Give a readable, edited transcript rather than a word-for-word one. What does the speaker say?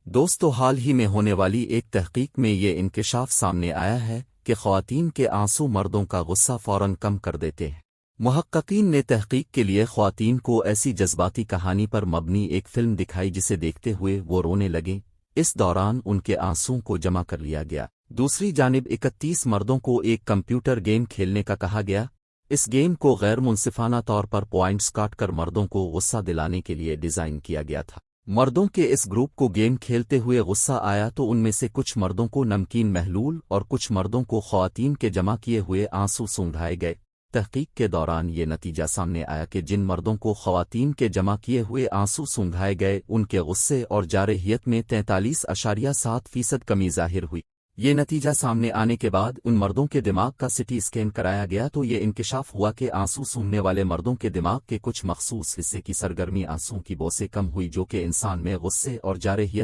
دوستو حال ہی میں ہونے والی ایک تحقیق میں یہ انکشاف سامنے آیا ہے کہ خواتین کے آنسو مردوں کا غصہ فوراً کم کر دیتے ہیں۔ محققین نے تحقیق کے لیے خواتین کو ایسی جذباتی کہانی پر مبنی ایک فلم دکھائی جسے دیکھتے ہوئے وہ رونے لگیں۔ اس دوران ان کے آنسوؤں کو جمع کر لیا گیا۔ دوسری جانب 31 مردوں کو ایک کمپیوٹر گیم کھیلنے کا کہا گیا۔ اس گیم کو غیر منصفانہ طور پر پوائنٹس کاٹ کر مردوں کو غصہ دلانے کے لیے ڈیزائن کیا گیا تھا۔ مردوں کے اس گروپ کو گیم کھیلتے ہوئے غصہ آیا تو ان میں سے کچھ مردوں کو نمکین محلول اور کچھ مردوں کو خواتین کے جمع کیے ہوئے آنسو سونگھائے گئے۔ تحقیق کے دوران یہ نتیجہ سامنے آیا کہ جن مردوں کو خواتین کے جمع کیے ہوئے آنسو سونگھائے گئے ان کے غصے اور جارحیت میں 43.7% کمی ظاہر ہوئی۔ یہ نتیجہ سامنے آنے کے بعد ان مردوں کے دماغ کا سٹی اسکین کرایا گیا تو یہ انکشاف ہوا کہ آنسو سونگھنے والے مردوں کے دماغ کے کچھ مخصوص حصے کی سرگرمی آنسوؤں کی بو سے کم ہوئی، جو کہ انسان میں غصے اور جارحیت